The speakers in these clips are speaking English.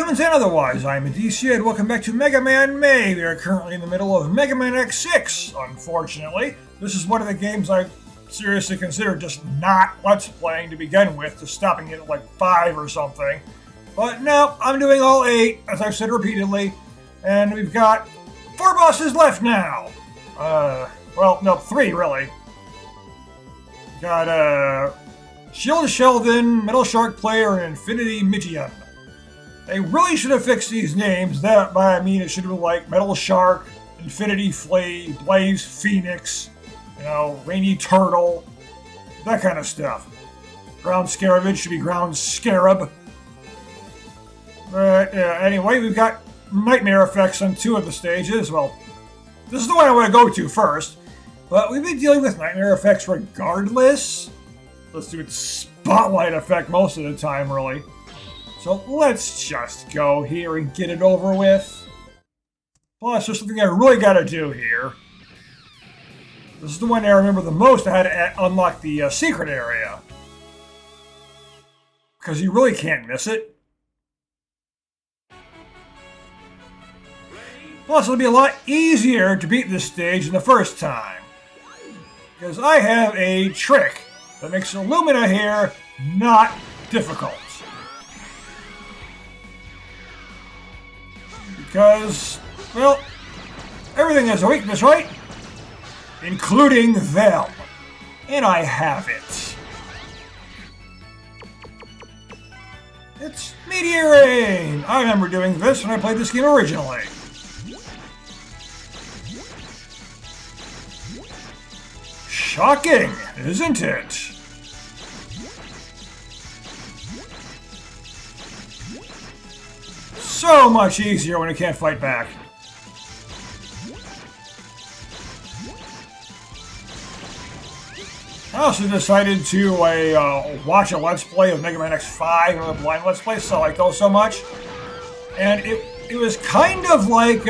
humans and otherwise, I'm Addie, and welcome back to Mega Man May. We are currently in the middle of Mega Man X6, unfortunately. This is one of the games I seriously considered just not Let's Playing to begin with, just stopping it at like 5 or something. But no, I'm doing all 8, as I've said repeatedly, and we've got 4 bosses left now. Well, no, 3 really. We've got, Shield Sheldon, Metal Shark Player, and Infinity Migian. They really should have fixed these names. That, by I mean, it should have been like Metal Shark, Infinity Flea, Blaze Phoenix, Rainy Turtle, that kind of stuff. Ground Scarabid should be Ground Scarab. But anyway, we've got nightmare effects on 2 of the stages. Well, this is the one I want to go to first. But we've been dealing with nightmare effects regardless. Let's do it spotlight effect most of the time, really. So let's just go here and get it over with. Plus, there's something I really got to do here. This is the one I remember the most. I had to unlock the secret area. Because you really can't miss it. Plus, it'll be a lot easier to beat this stage than the first time. Because I have a trick that makes Illumina here not difficult. Because, well, everything has a weakness, right? Including them. And I have it. It's Meteor Rain! I remember doing this when I played this game originally. Shocking, isn't it? So much easier when you can't fight back. I also decided to watch a Let's Play of Mega Man X5, or the blind Let's Play, so I like those so much. And it was kind of like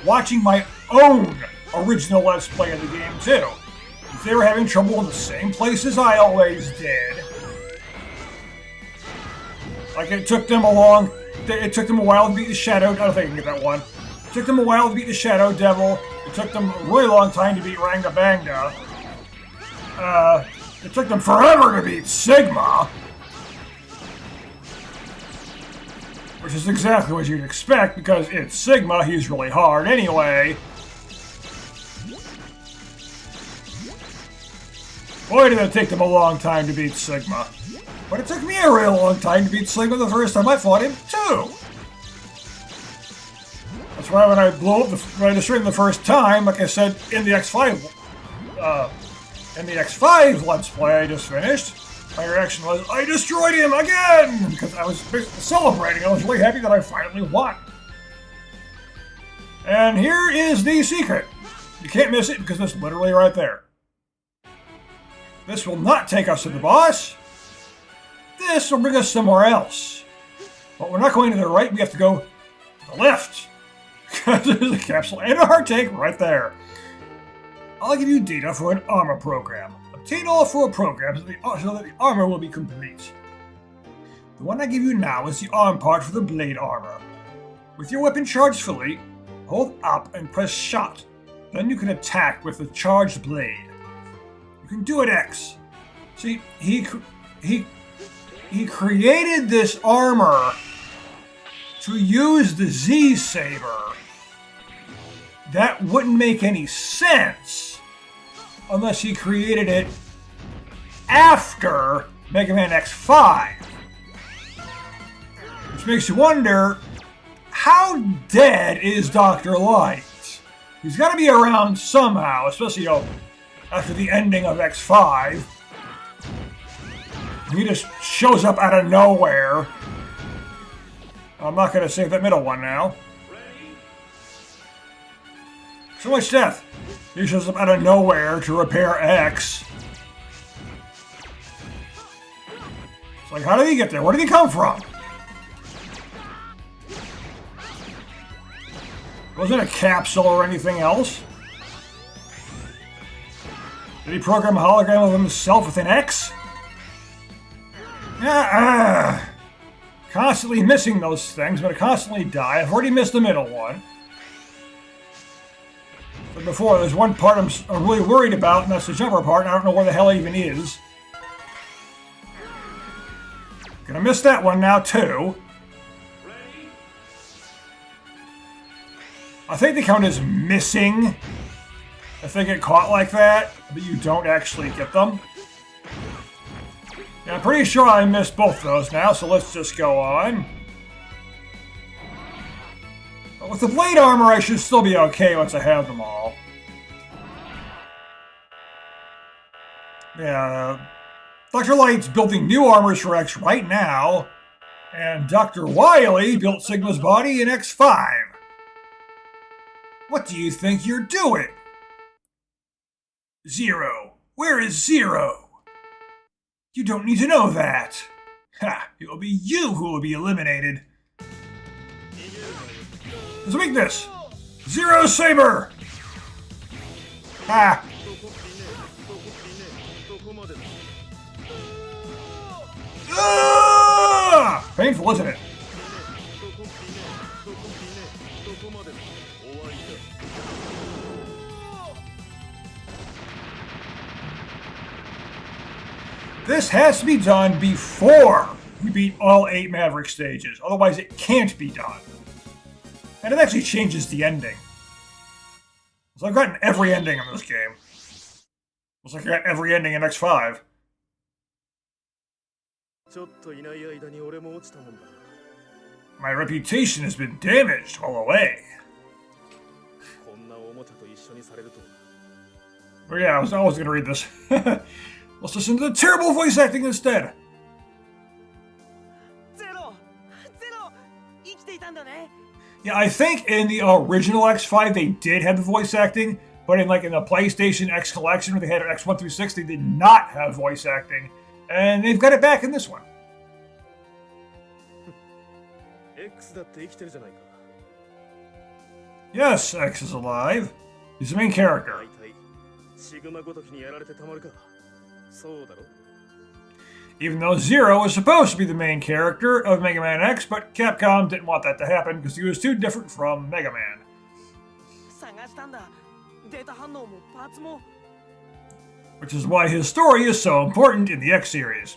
watching my own original Let's Play of the game, too. If they were having trouble in the same places I always did. Like it took them a while to beat the Shadow. I don't think I can get that one. It took them a while to beat the Shadow Devil. It took them a really long time to beat Ranga Banga. It took them forever to beat Sigma. Which is exactly what you'd expect, because it's Sigma, he's really hard anyway. Boy, did it take them a long time to beat Sigma. But it took me a real long time to beat Sigma the first time I fought him, too. That's why when I blew up the string the first time, like I said in the X5, Let's Play I just finished, my reaction was, I destroyed him again! Because I was celebrating. I was really happy that I finally won. And here is the secret. You can't miss it because it's literally right there. This will not take us to the boss. This will bring us somewhere else. But we're not going to the right, we have to go to the left. Because there's a capsule and a heart tank right there. I'll give you data for an armor program. Obtain all 4 programs so that the armor will be complete. The one I give you now is the arm part for the blade armor. With your weapon charged fully, hold up and press shot. Then you can attack with the charged blade. You can do it X. See, he created this armor to use the Z-Saber. That wouldn't make any sense unless he created it after Mega Man X5. Which makes you wonder, how dead is Dr. Light? He's got to be around somehow, especially after the ending of X5. He just shows up out of nowhere. I'm not going to save that middle one now. So much death. He shows up out of nowhere to repair X. It's like, how did he get there? Where did he come from? Wasn't it a capsule or anything else? Did he program a hologram of himself with an X? Constantly missing those things, but I constantly die. I've already missed the middle one. But before, there's one part I'm really worried about, and that's the jumper part, and I don't know where the hell it even is. Gonna miss that one now, too. I think they count as missing if they get caught like that, but you don't actually get them. Yeah, I'm pretty sure I missed both those now, so let's just go on. But with the blade armor, I should still be okay once I have them all. Yeah, Dr. Light's building new armors for X right now, and Dr. Wily built Sigma's body in X5. What do you think you're doing? Zero. Where is Zero? You don't need to know that. Ha! It will be you who will be eliminated. His weakness! Zero Saber! Ha! Ah! Painful, isn't it? This has to be done before you beat all 8 Maverick stages, otherwise it can't be done. And it actually changes the ending. So I've gotten every ending in this game. Looks like I got every ending in X5. My reputation has been damaged all the way. Oh yeah, I was always going to read this. Let's listen to the terrible voice acting instead. Yeah, I think in the original X5 they did have the voice acting, but in the PlayStation X Collection where they had X1 through 6, they did not have voice acting, and they've got it back in this one. Yes, X is alive. He's the main character. Even though Zero is supposed to be the main character of Mega Man X, but Capcom didn't want that to happen because he was too different from Mega Man. Which is why his story is so important in the X series.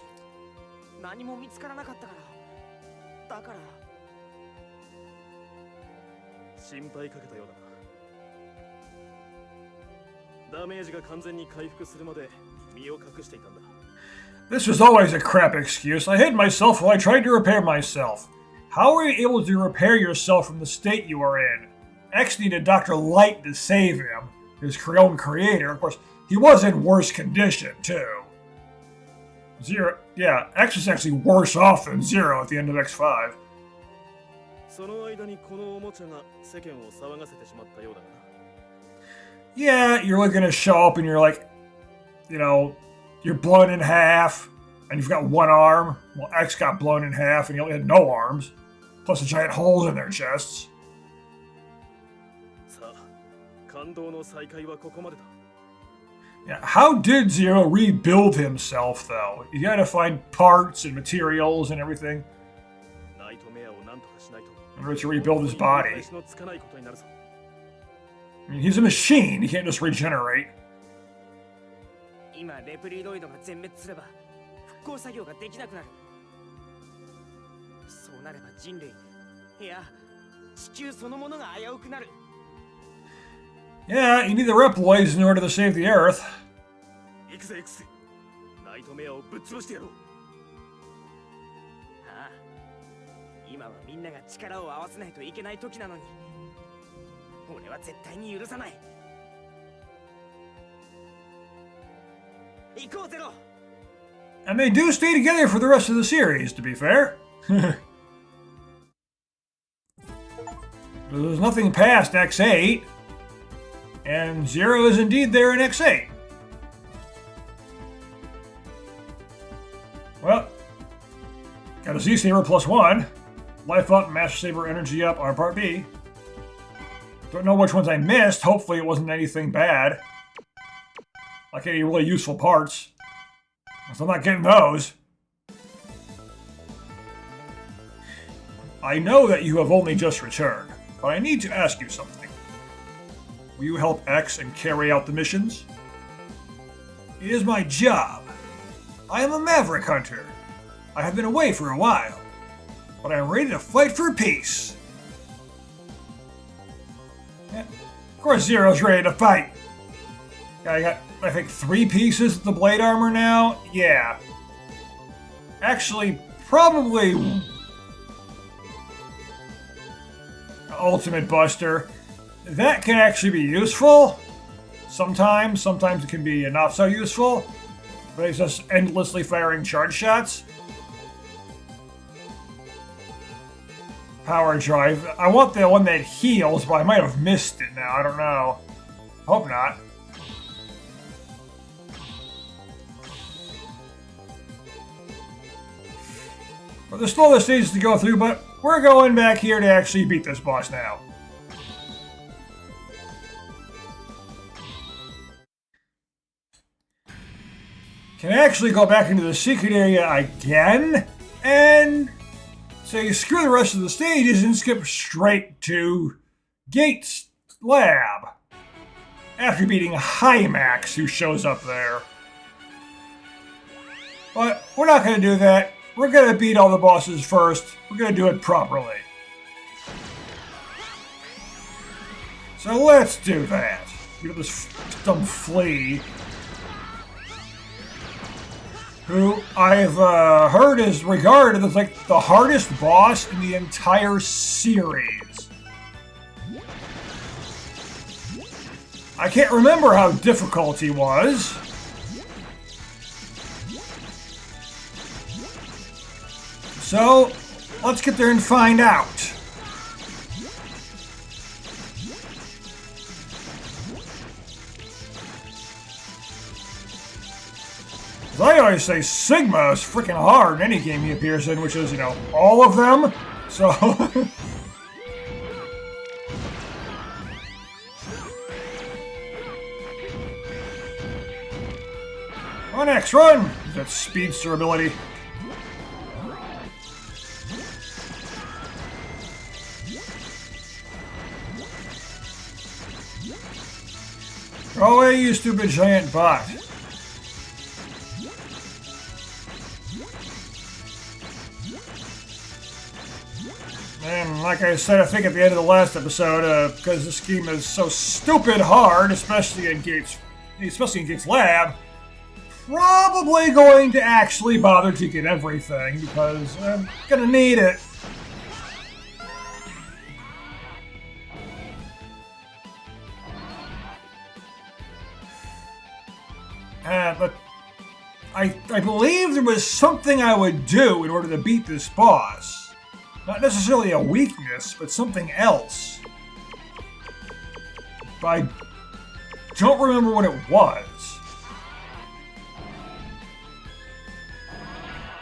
This was always a crap excuse. I hid myself while I tried to repair myself. How were you able to repair yourself from the state you were in? X needed Dr. Light to save him, his own creator. Of course, he was in worse condition, too. X was actually worse off than Zero at the end of X5. Yeah, you're really gonna show up and you're like, you're blown in half, and you've got one arm. Well, X got blown in half, and he only had no arms, plus the giant holes in their chests. Yeah, how did Zero rebuild himself, though? You gotta find parts and materials and everything in order to rebuild his body. I mean, he's a machine. He can't just regenerate. Yeah, you need the Reploids in order to save the Earth. And they do stay together for the rest of the series, to be fair. There's nothing past X8, and Zero is indeed there in X8. Well, got a Z-Saber +1. Life up, Master Saber energy up on part B. Don't know which ones I missed. Hopefully it wasn't anything bad. Like any really useful parts. So I'm not getting those. I know that you have only just returned, but I need to ask you something. Will you help X and carry out the missions? It is my job. I am a maverick hunter. I have been away for a while, but I am ready to fight for peace. Yeah, of course Zero's ready to fight. I got, I think, 3 pieces of the blade armor now. Yeah. Actually, probably Ultimate Buster. That can actually be useful. Sometimes it can be not so useful. But it's just endlessly firing charge shots. Power Drive. I want the one that heals, but I might have missed it now. I don't know. Hope not. Well, there's still other stages to go through, but we're going back here to actually beat this boss now. Can actually go back into the secret area again, and say screw the rest of the stages and skip straight to Gates' lab. After beating Hymax, who shows up there. But we're not going to do that. We're going to beat all the bosses first. We're going to do it properly. So let's do that. Get this dumb flea, who I've heard is regarded as like the hardest boss in the entire series. I can't remember how difficult he was. So, let's get there and find out. As I always say, Sigma is freaking hard in any game he appears in, which is, you know, all of them. So... On X, run! That speedster ability. Go away, you stupid giant bot. And like I said, I think at the end of the last episode, because this game is so stupid hard, especially in Gates' lab, probably going to actually bother to get everything, because I'm gonna need it. But I believe there was something I would do in order to beat this boss. Not necessarily a weakness, but something else. But I don't remember what it was.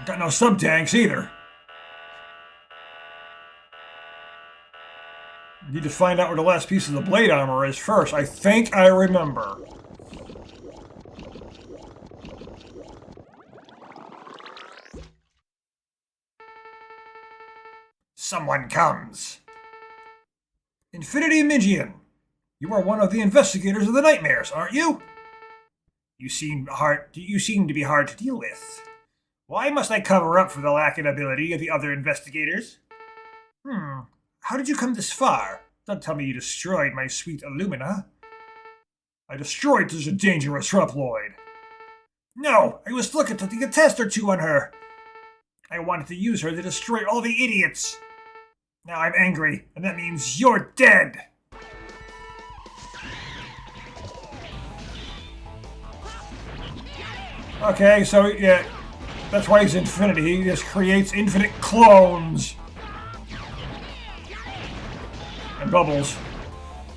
Got no sub-tanks either. Need to find out where the last piece of the blade armor is first. I think I remember. Someone comes. Infinity Migian, you are one of the investigators of the nightmares, aren't you? You seem to be hard to deal with. Why must I cover up for the lack of ability of the other investigators? How did you come this far? Don't tell me you destroyed my sweet Illumina. I destroyed such a dangerous Reploid. No, I was looking to take a test or two on her. I wanted to use her to destroy all the idiots. Now I'm angry, and that means you're dead! Okay, so yeah, that's why he's infinity. He just creates infinite clones. And bubbles.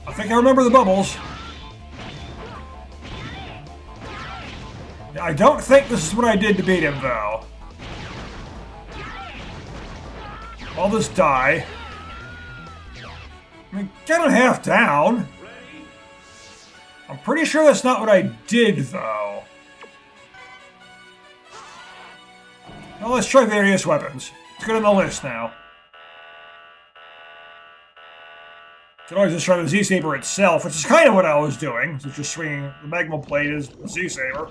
I think I remember the bubbles. I don't think this is what I did to beat him, though. I'll just die. I mean, get him half down. I'm pretty sure that's not what I did, though. Well, let's try various weapons. Let's get on the list now. Could always just try the Z-Saber itself, which is kind of what I was doing. So just swinging the Magma Blade as the Z-Saber.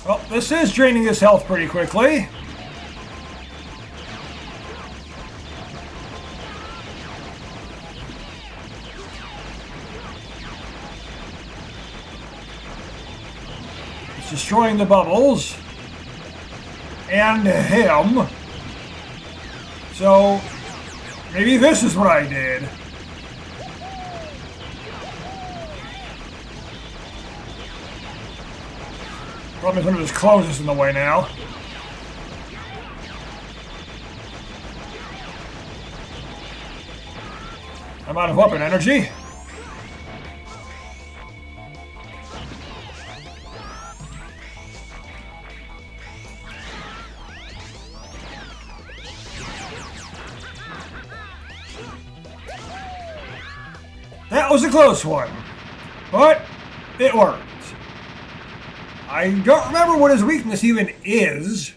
Well, this is draining his health pretty quickly. It's destroying the bubbles. And him. So, maybe this is what I did. Problem is one of his clothes is in the way now. I'm out of weapon energy. That was a close one, but it worked. I don't remember what his weakness even is,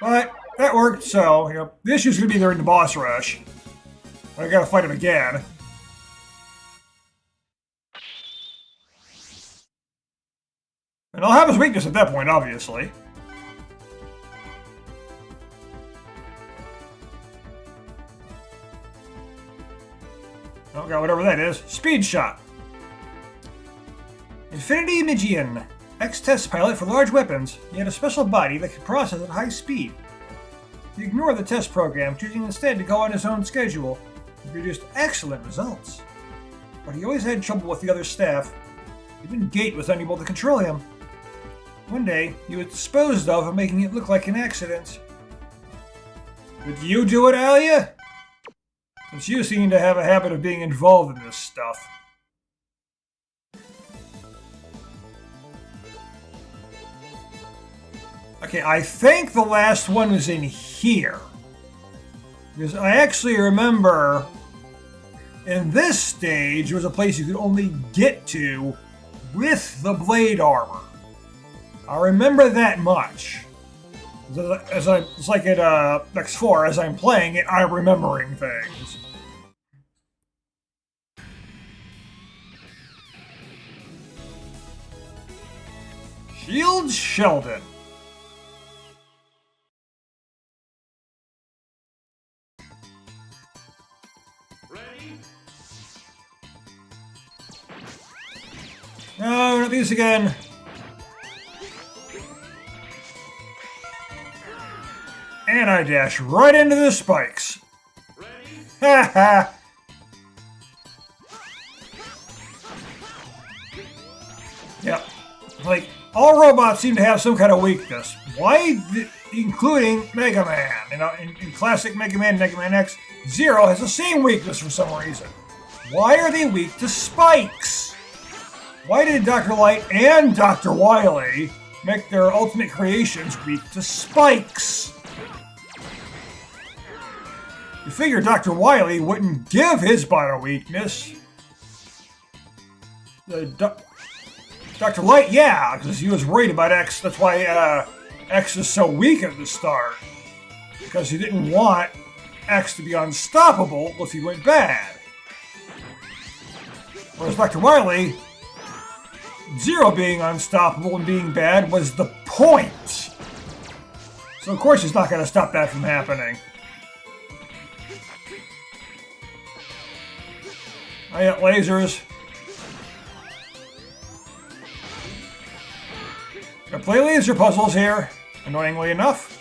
but that worked, so, you know, the issue's gonna be during the boss rush. I gotta fight him again. And I'll have his weakness at that point, obviously. Oh god, whatever that is. Speed shot. Infinity Migian. Ex-test pilot for large weapons. He had a special body that could process at high speed. He ignored the test program, choosing instead to go on his own schedule. He produced excellent results. But he always had trouble with the other staff. Even Gate was unable to control him. One day, he was disposed of, making it look like an accident. Did you do it, Alia? Since you seem to have a habit of being involved in this stuff. Okay, I think the last one was in here. Because I actually remember in this stage, there was a place you could only get to with the blade armor. I remember that much. It's like at X4, as I'm playing it, I'm remembering things. Shield Sheldon. No, not these again. And I dash right into the spikes. Ha ha! Yep. Like, all robots seem to have some kind of weakness. Why, including Mega Man. You know, in classic Mega Man, Mega Man X, Zero has the same weakness for some reason. Why are they weak to spikes? Why did Dr. Light and Dr. Wily make their ultimate creations weak to spikes? You figure Dr. Wily wouldn't give his bot a weakness. Dr. Light, yeah, because he was worried about X. That's why X is so weak at the start. Because he didn't want X to be unstoppable if he went bad. Whereas Dr. Wily, Zero being unstoppable and being bad was the point. So of course he's not going to stop that from happening. I got lasers. I play laser puzzles here, annoyingly enough.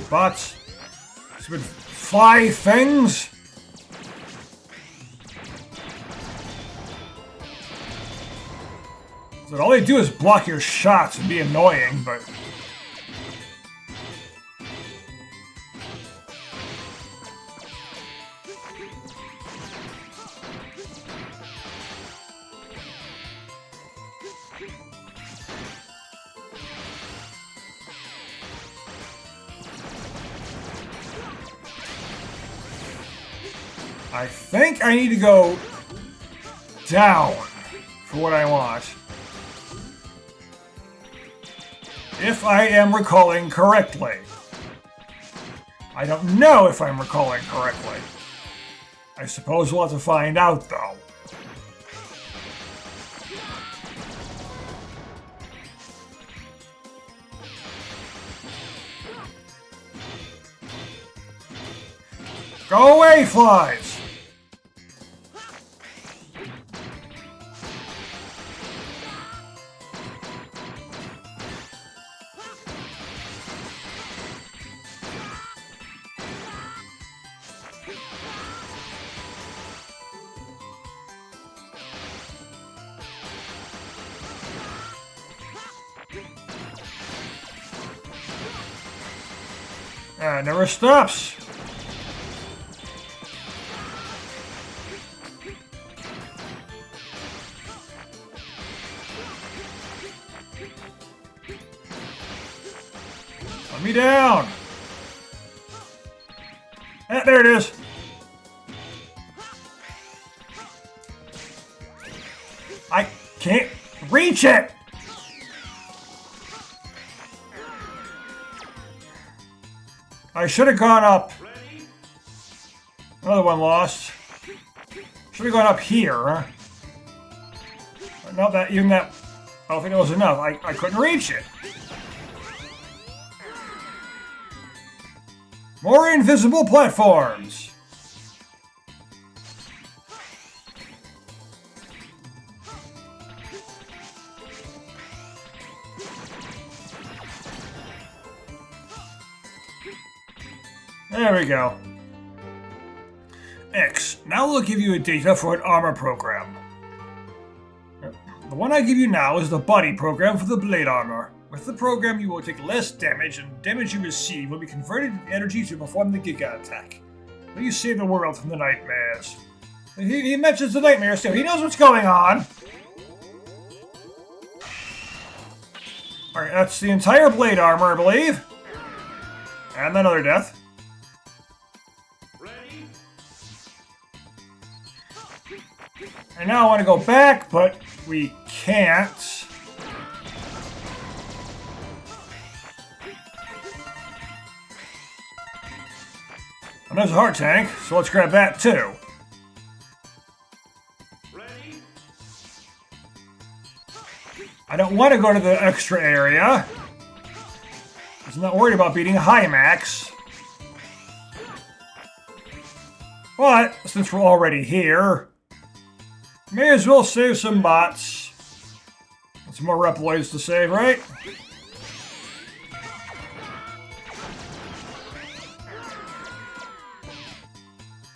Bots. Stupid fly things. But all they do is block your shots and be annoying, but... I think I need to go down for what I want. If I am recalling correctly. I don't know if I'm recalling correctly. I suppose we'll have to find out, though. Go away, flies! It never stops. Let me down. There it is. I can't reach it. I should have gone up. Another one lost. Should have gone up here. But not that, even that. I don't think it was enough. I couldn't reach it. More invisible platforms. There we go. X. Now we'll give you a data for an armor program. The one I give you now is the body program for the blade armor. With the program, you will take less damage, and damage you receive will be converted into energy to perform the Giga attack. Will you save the world from the nightmares? He mentions the nightmares too. He knows what's going on. Alright, that's the entire blade armor, I believe. And another death. And now I want to go back, but we can't. And there's a heart tank, so let's grab that too. I don't want to go to the extra area. I'm not worried about beating high max. But since we're already here, may as well save some bots. Some more Reploids to save, right?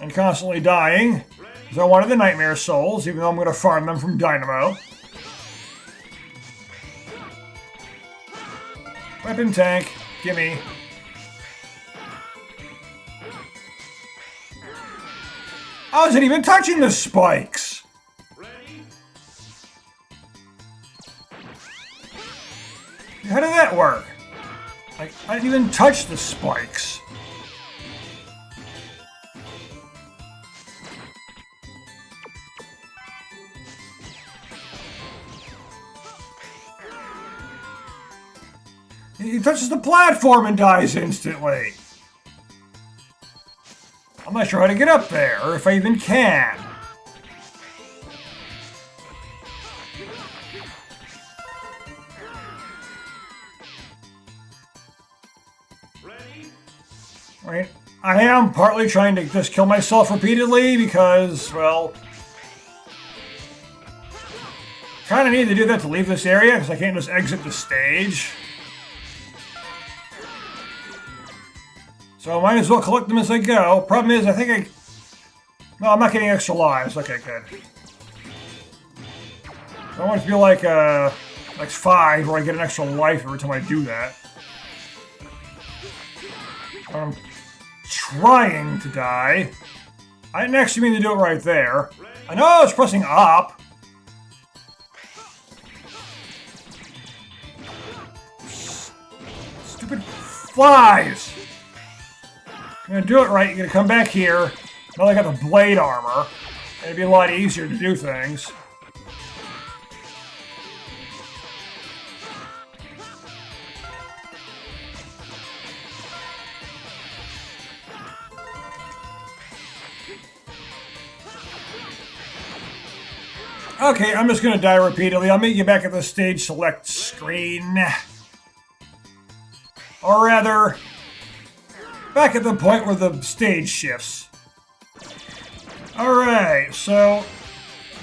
And constantly dying, because I wanted the Nightmare Souls, even though I'm going to farm them from Dynamo. Weapon tank, gimme. I wasn't even touching the spikes! How did that work? I didn't even touch the spikes. He touches the platform and dies instantly. I'm not sure how to get up there, or if I even can. Right. I am partly trying to just kill myself repeatedly because, well, kind of need to do that to leave this area because I can't just exit the stage. So I might as well collect them as I go. Problem is, I think no, I'm not getting extra lives. Okay, good. I want it to be like Next 5, where I get an extra life every time I do that. I'm trying to die. I didn't actually mean to do it right there. I know I was pressing up. Stupid flies! I'm gonna do it right, you're gonna come back here. Now I got the blade armor. It'd be a lot easier to do things. Okay, I'm just gonna die repeatedly. I'll meet you back at the stage select screen. Or rather, back at the point where the stage shifts. Alright, so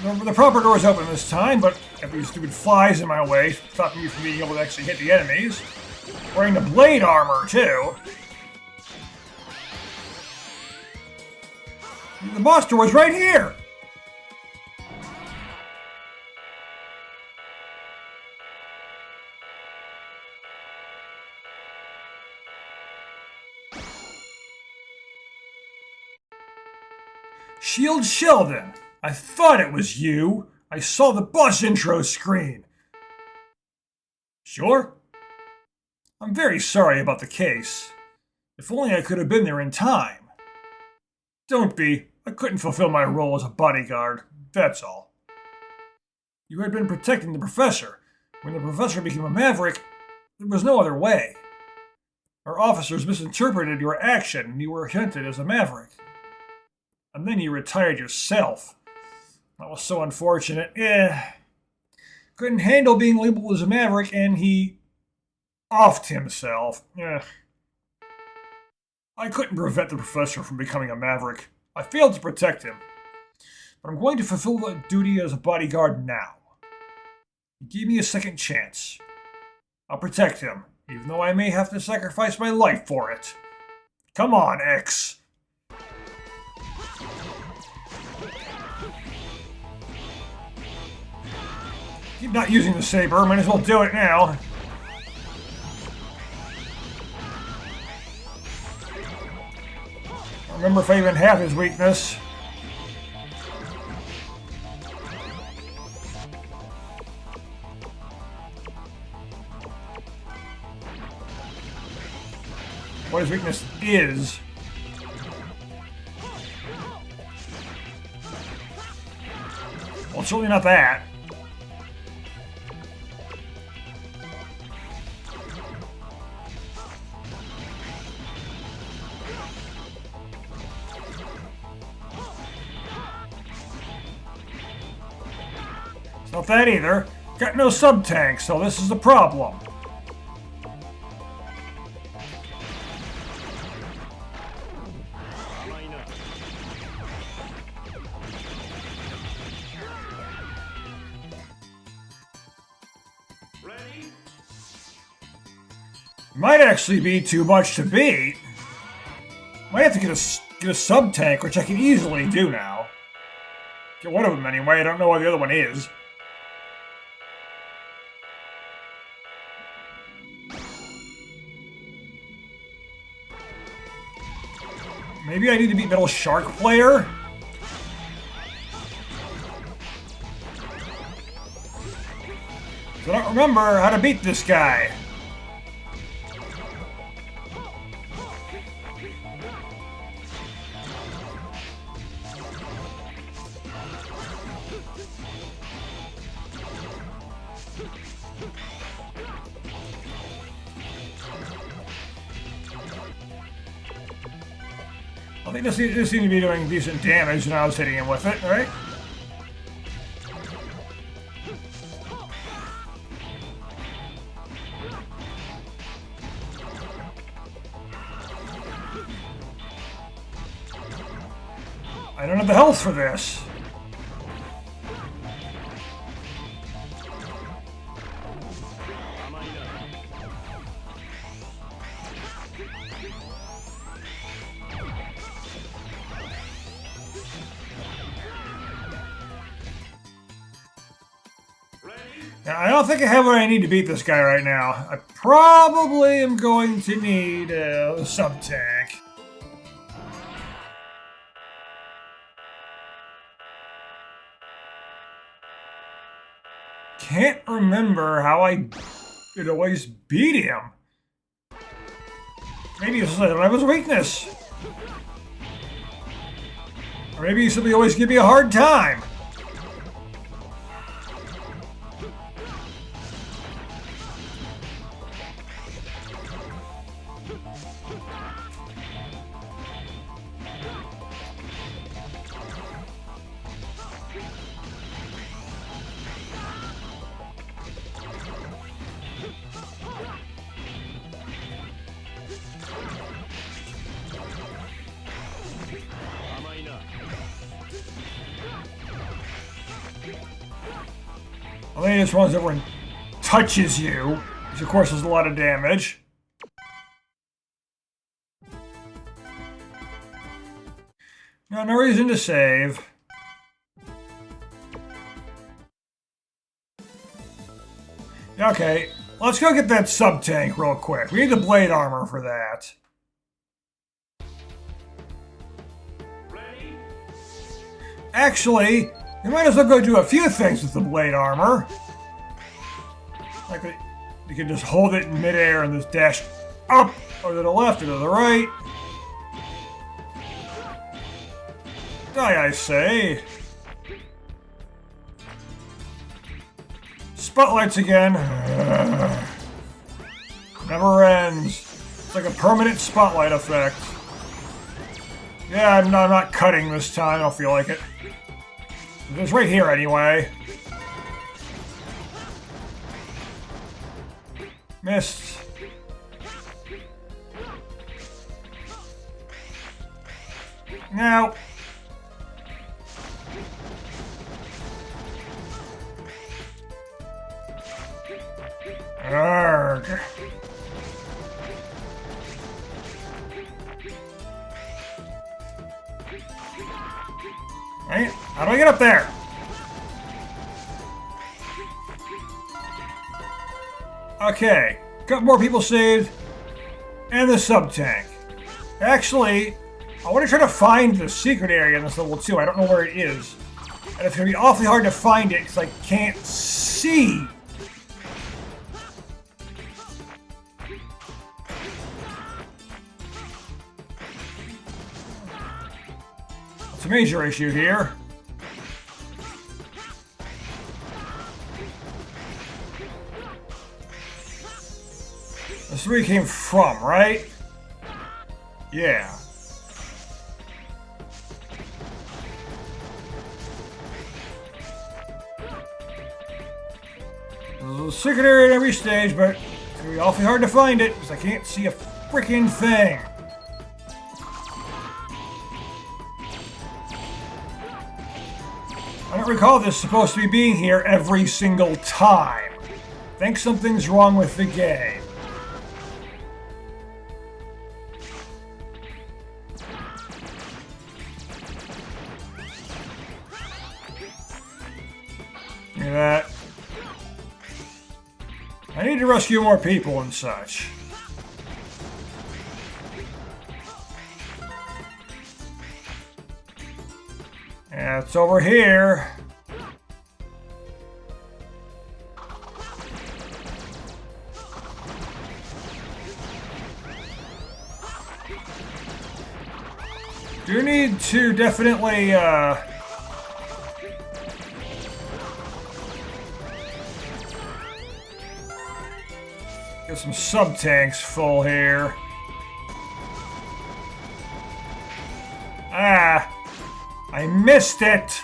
the proper door is open this time, but got these stupid flies in my way, stopping me from being able to actually hit the enemies. Wearing the blade armor, too. The boss door is right here! Shield Sheldon, I thought it was you. I saw the boss intro screen. Sure? I'm very sorry about the case. If only I could have been there in time. Don't be. I couldn't fulfill my role as a bodyguard. That's all. You had been protecting the professor. When the professor became a maverick, there was no other way. Our officers misinterpreted your action and you were hunted as a maverick. And then you retired yourself. That was so unfortunate. Couldn't handle being labeled as a maverick, and he offed himself. I couldn't prevent the professor from becoming a maverick. I failed to protect him. But I'm going to fulfill the duty as a bodyguard now. He gave me a second chance. I'll protect him, even though I may have to sacrifice my life for it. Come on, X. Keep not using the saber, might as well do it now. I remember if I even have his weakness. What his weakness is. Well, it's certainly not that. Not that either. Got no sub-tank, so this is the problem. Might actually be too much to beat. Might have to get a sub-tank, which I can easily do now. Get one of them anyway, I don't know what the other one is. Maybe I need to beat Metal Shark Player? I don't remember how to beat this guy. I think this seemed to be doing decent damage when I was hitting him with it, right? I don't have the health for this. Now, I don't think I have what I need to beat this guy right now. I probably am going to need a sub-tank. Can't remember how I could always beat him. Maybe it's like I was weakness. Or maybe you simply always give me a hard time. I think this one's everyone touches you, which of course does a lot of damage. No reason to save. Okay, let's go get that sub-tank real quick. We need the blade armor for that. Actually, you might as well go do a few things with the blade armor. Like, you can just hold it in midair and just dash up, or to the left, or to the right. Die, I say. Spotlights again. Never ends. It's like a permanent spotlight effect. Yeah, I'm not cutting this time. I don't feel like it. It's right here anyway. Missed. Now. Arrgh. Right? How do I get up there? Okay, got more people saved, and the sub-tank. Actually, I want to try to find the secret area in this level too. I don't know where it is. And it's going to be awfully hard to find it because I can't see. It's a major issue here. This is where he came from, right? Yeah. There's a secret area in every stage, but it's going to be awfully hard to find it because I can't see a freaking thing. I don't recall this supposed to be being here every single time. I think something's wrong with the game. Look at that. I need to rescue more people and such. Yeah, it's over here. Do need to definitely, get some sub-tanks full here. Ah! I missed it!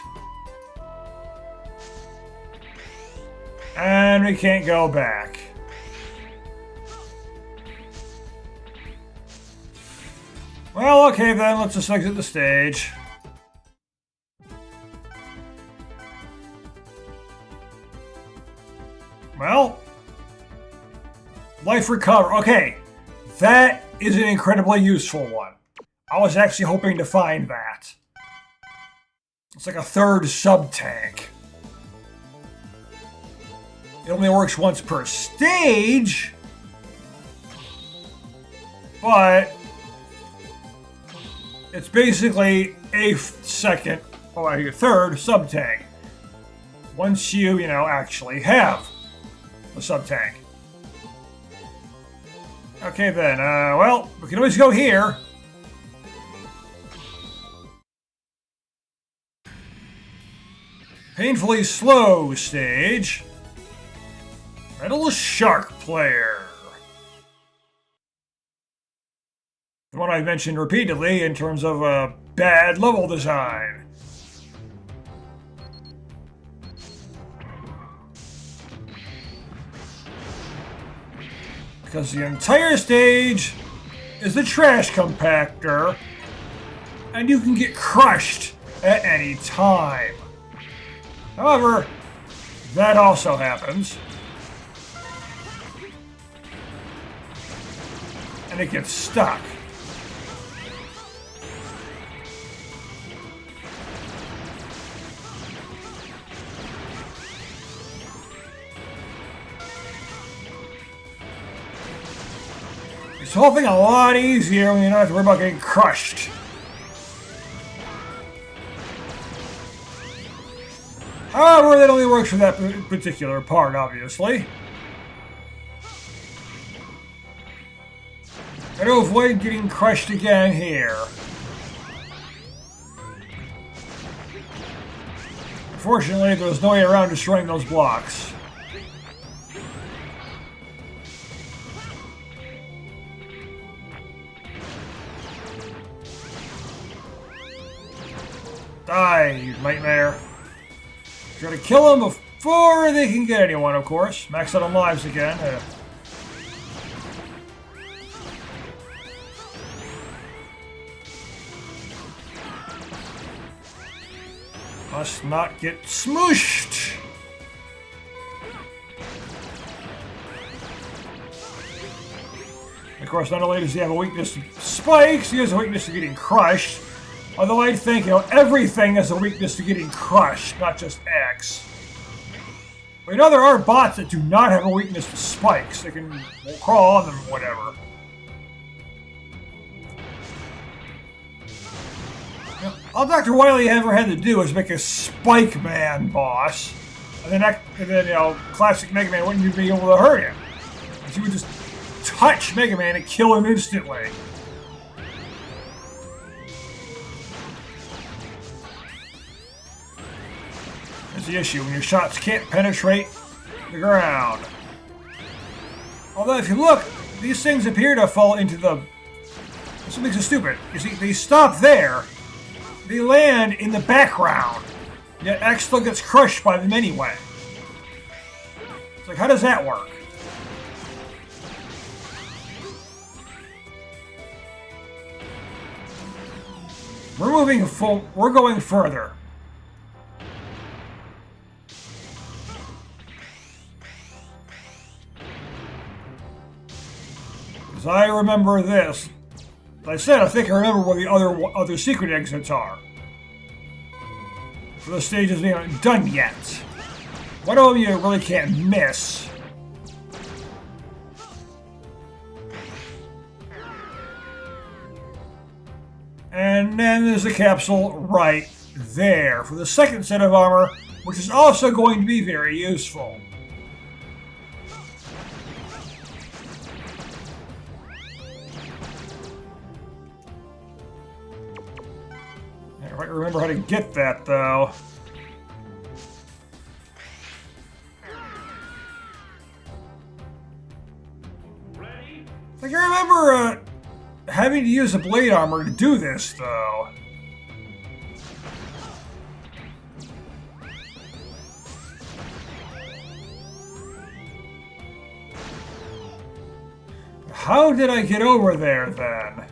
And we can't go back. Well, okay then, let's just exit the stage. Well, life recover. Okay, that is an incredibly useful one. I was actually hoping to find that. It's like a third sub-tank. It only works once per stage, but it's basically a third sub-tank. Once you actually have a sub-tank. Okay then, well, we can always go here. Painfully slow stage. Metal Shark Player. The one I've mentioned repeatedly in terms of bad level design. Because the entire stage is the trash compactor, and you can get crushed at any time. However, that also happens. And it gets stuck. This whole thing a lot easier when you don't have to worry about getting crushed. However, that only works for that particular part, obviously. Got to avoid getting crushed again here. Unfortunately, there's no way around destroying those blocks. Die, you nightmare. Try to kill them before they can get anyone, of course. Max out on lives again. Must not get smooshed. Of course, not only does he have a weakness to spikes, he has a weakness to getting crushed. Although I think, everything has a weakness to getting crushed, not just X. But there are bots that do not have a weakness to spikes. They can crawl on them or whatever. All Dr. Wily ever had to do was make a Spike Man boss. And then, classic Mega Man wouldn't even be able to hurt him. He would just touch Mega Man and kill him instantly. That's the issue, when your shots can't penetrate the ground. Although if you look, these things appear to fall into the... This makes it stupid. You see, they stop there. They land in the background. Yet X still gets crushed by them anyway. It's like, how does that work? We're going further. As I remember this, like I said, I think I remember where the other secret exits are. For the stages they aren't done yet. One of them you really can't miss. And then there's the capsule right there for the second set of armor, which is also going to be very useful. I don't remember how to get that, though. I think I remember having to use a blade armor to do this, though. How did I get over there, then?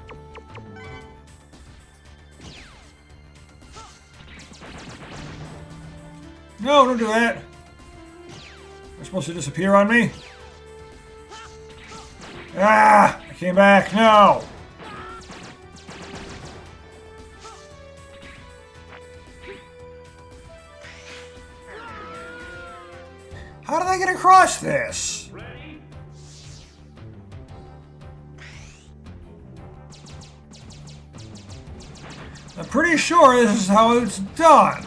No, don't do that. They're supposed to disappear on me. Ah! I came back. No! How did I get across this? I'm pretty sure this is how it's done.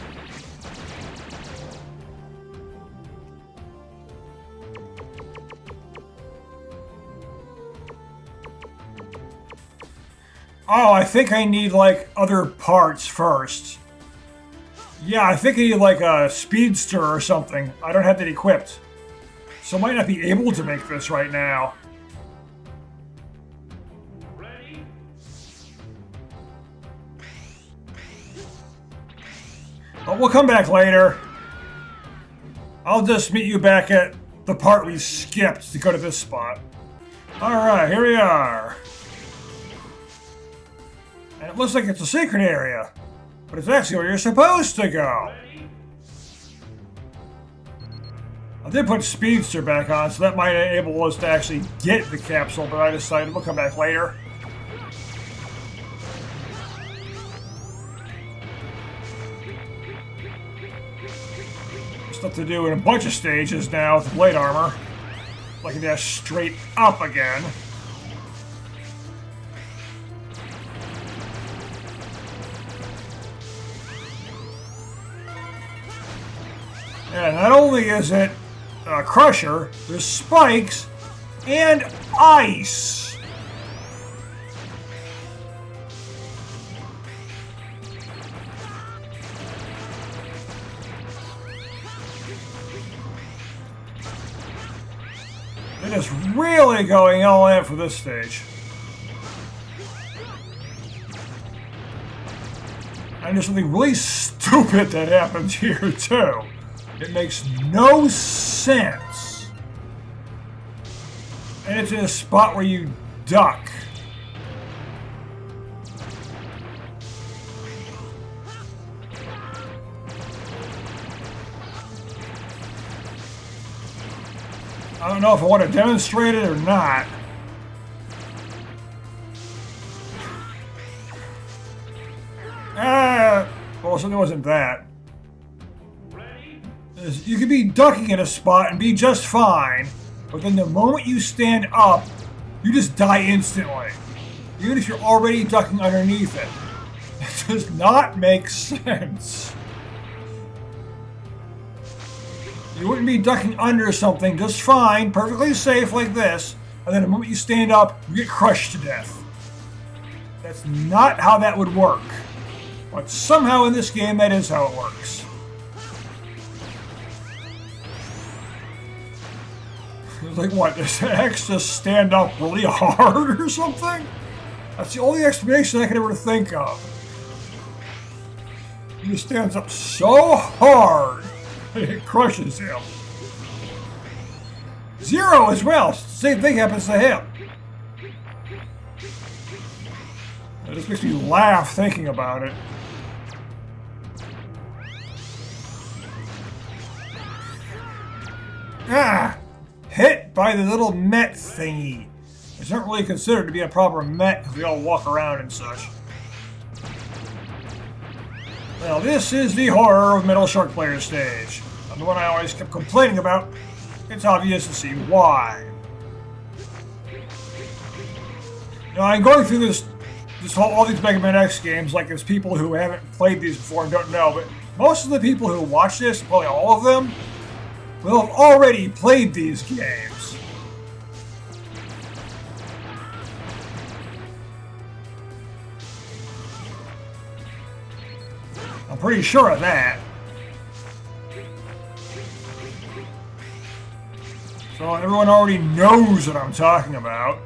Oh, I think I need, like, other parts first. Yeah, I think I need, like, a speedster or something. I don't have that equipped. So I might not be able to make this right now. But we'll come back later. I'll just meet you back at the part we skipped to go to this spot. Alright, here we are. And it looks like it's a secret area. But it's actually where you're supposed to go. I did put Speedster back on, so that might enable us to actually get the capsule, but I decided we'll come back later. Stuff to do in a bunch of stages now with the blade armor. I can dash straight up again. And not only is it a crusher, there's spikes and ice. It is really going all in for this stage. And there's something really stupid that happens here too. It makes no sense. And it's in a spot where you duck. I don't know if I want to demonstrate it or not. Well, something wasn't that. You could be ducking in a spot and be just fine, but then the moment you stand up, you just die instantly. Even if you're already ducking underneath it. It does not make sense. You wouldn't be ducking under something just fine, perfectly safe like this, and then the moment you stand up, you get crushed to death. That's not how that would work. But somehow in this game, that is how it works. Like what, does X just stand up really hard or something? That's the only explanation I can ever think of. He just stands up so hard that it crushes him. Zero as well, same thing happens to him. It just makes me laugh thinking about it. Ah! Hit by the little Met thingy. It's not really considered to be a proper Met because we all walk around and such. Well, this is the horror of Metal Shark Player stage. And the one I always kept complaining about. It's obvious to see why. Now, I'm going through all these Mega Man X games like it's people who haven't played these before and don't know, but most of the people who watch this, probably all of them, will have already played these games. I'm pretty sure of that. So everyone already knows what I'm talking about.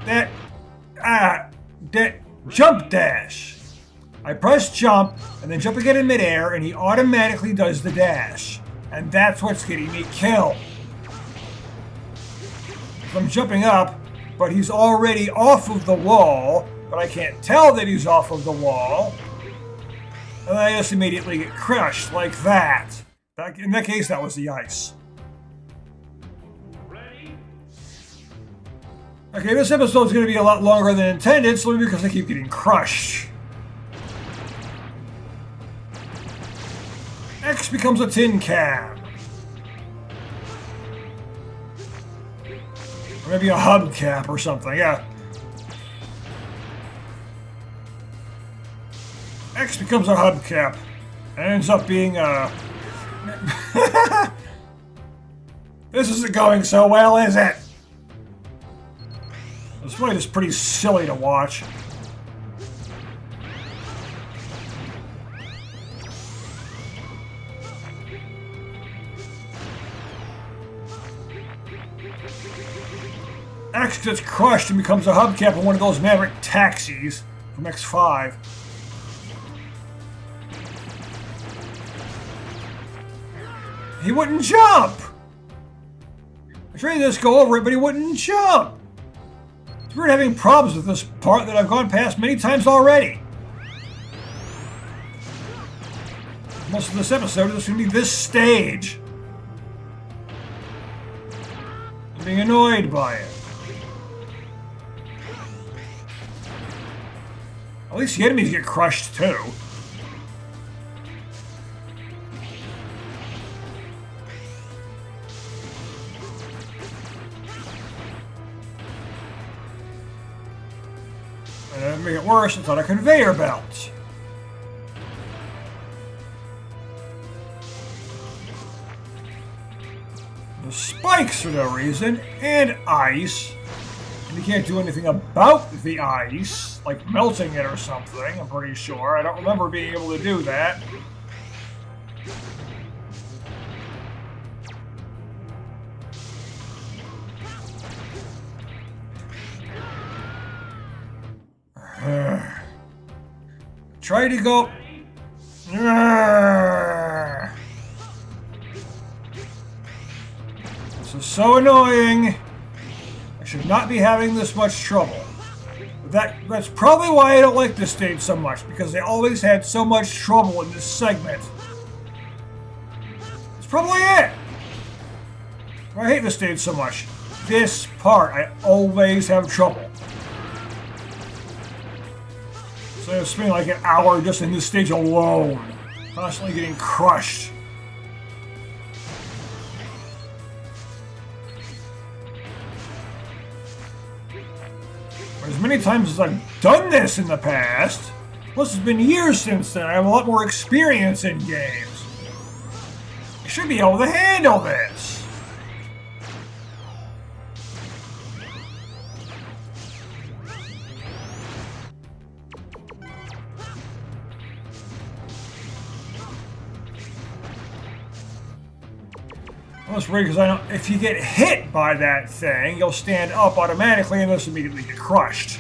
That jump dash. I press jump, and then jump again in midair, and he automatically does the dash. And that's what's getting me killed. I'm jumping up, but he's already off of the wall, but I can't tell that he's off of the wall. And I just immediately get crushed, like that. In that case, that was the ice. Okay, this episode's going to be a lot longer than intended, solely because I keep getting crushed. X becomes a tin can. Or maybe a hubcap or something, yeah. X becomes a hubcap. And ends up being a... This isn't going so well, is it? This fight is pretty silly to watch. X gets crushed and becomes a hubcap in one of those Maverick taxis from X5. He wouldn't jump! I tried to just go over it, but he wouldn't jump! It's weird having problems with this part that I've gone past many times already. Most of this episode is going to be this stage. I'm being annoyed by it. At least the enemies get crushed too. And to make it worse, it's on a conveyor belt. The spikes for no reason, and ice. And you can't do anything about the ice, like melting it or something, I'm pretty sure. I don't remember being able to do that. Try to go... This is so annoying. I should not be having this much trouble. But that's probably why I don't like this stage so much, because they always had so much trouble in this segment. That's probably it. I hate this stage so much. This part, I always have trouble. So I'm spending like an hour just in this stage alone, constantly getting crushed. As many times as I've done this in the past, plus it's been years since then, I have a lot more experience in games. I should be able to handle this. I'm just worried because I know if you get hit by that thing, you'll stand up automatically and just immediately get crushed.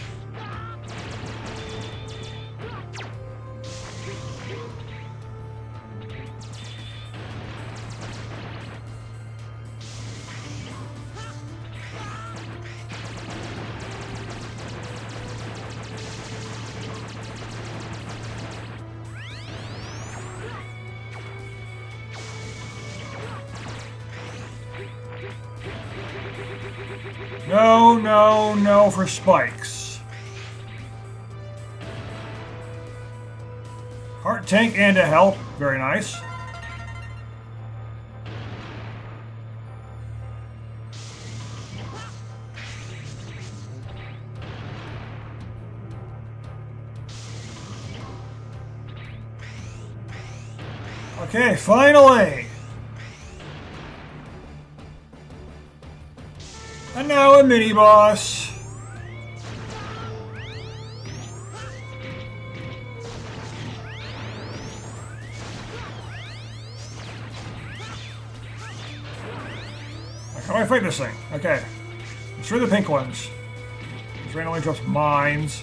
No, no, no for spikes. Heart tank and a health. Very nice. Okay, finally! And now a mini-boss. How do I fight this thing? Okay. Destroy the pink ones. This randomly drops mines.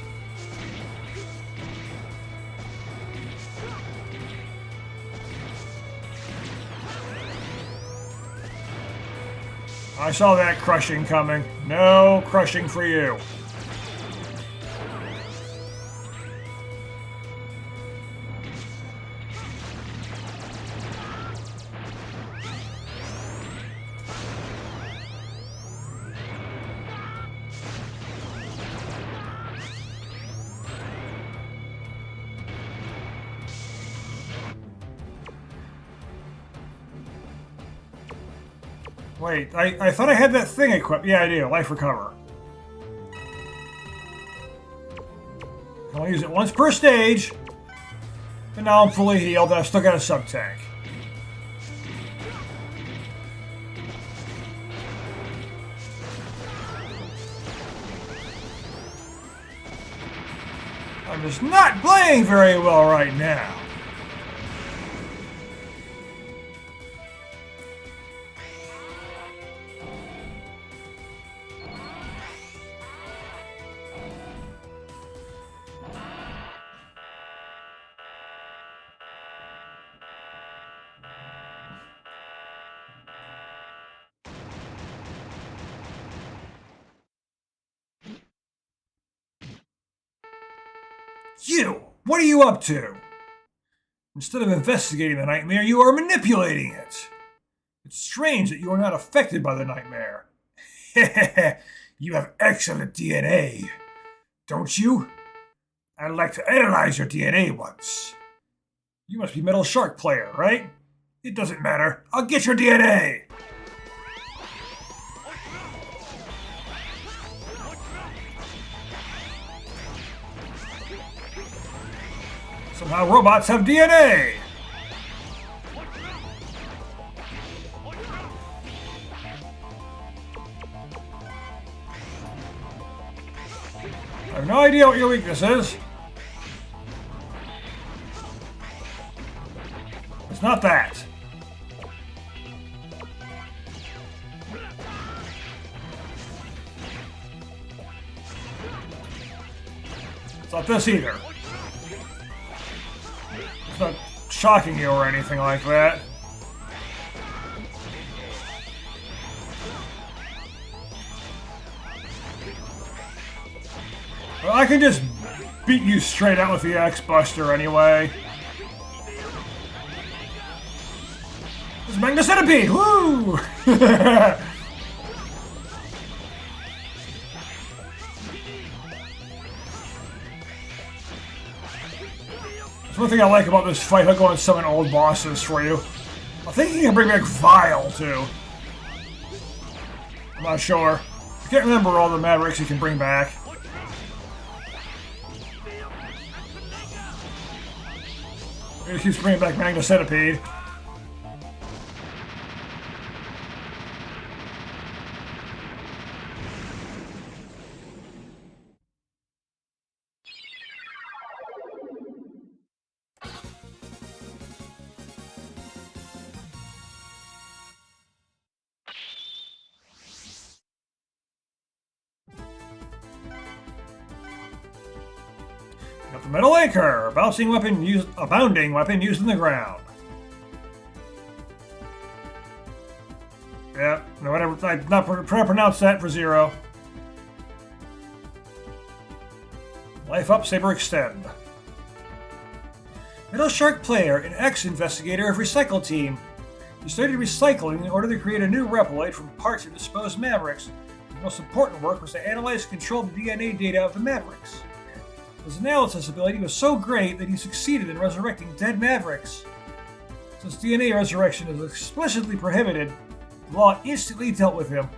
I saw that crushing coming. No crushing for you. Wait, I thought I had that thing equipped. Yeah, I do. Life recover. I only use it once per stage. But now I'm fully healed and I've still got a sub-tank. I'm just not playing very well right now. You! What are you up to? Instead of investigating the nightmare, you are manipulating it. It's strange that you are not affected by the nightmare. You have excellent DNA, don't you? I'd like to analyze your DNA once. You must be Metal Shark player, right? It doesn't matter. I'll get your DNA! Somehow robots have DNA! I have no idea what your weakness is. It's not that. It's not this either. It's not shocking you or anything like that. Well, I can just beat you straight out with the X-Buster anyway. It's Magna Centipede! Woo! That's one thing I like about this fight. I'll go and summon old bosses for you. I think he can bring back Vile, too. I'm not sure. I can't remember all the Mavericks he can bring back. He keeps bringing back Magna Centipede. Got the Metal Anchor, a bounding weapon used in the ground. Yeah, no, whatever. I'm not trying to pronounce that for zero. Life up, saber extend. Metal Shark player and ex-investigator of Recycle Team. He started recycling in order to create a new Reploid from parts of disposed Mavericks. His most important work was to analyze and control the DNA data of the Mavericks. His analysis ability was so great that he succeeded in resurrecting dead Mavericks. Since DNA resurrection is explicitly prohibited, the law instantly dealt with him.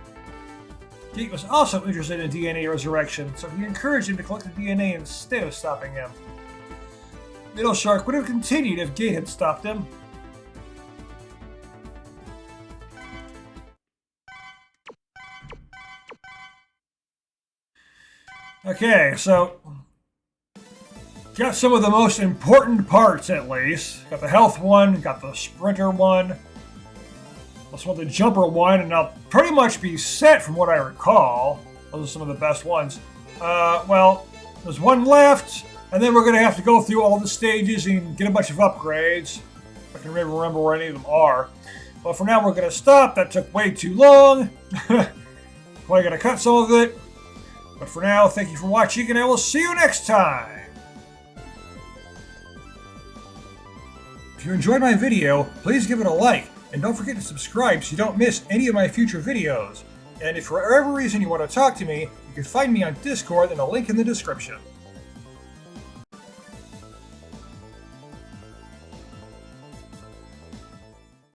Gate was also interested in DNA resurrection, so he encouraged him to collect the DNA instead of stopping him. Metal Shark would have continued if Gate had stopped him. Okay, so got some of the most important parts, at least. Got the health one, got the sprinter one. Let's want the jumper one, and I'll pretty much be set from what I recall. Those are some of the best ones. Well, there's one left, and then we're going to have to go through all the stages and get a bunch of upgrades. If I can remember where any of them are. But for now, we're going to stop. That took way too long. Probably going to cut some of it. But for now, thank you for watching, and I will see you next time. If you enjoyed my video, please give it a like, and don't forget to subscribe so you don't miss any of my future videos. And if for whatever reason you want to talk to me, you can find me on Discord and a link in the description.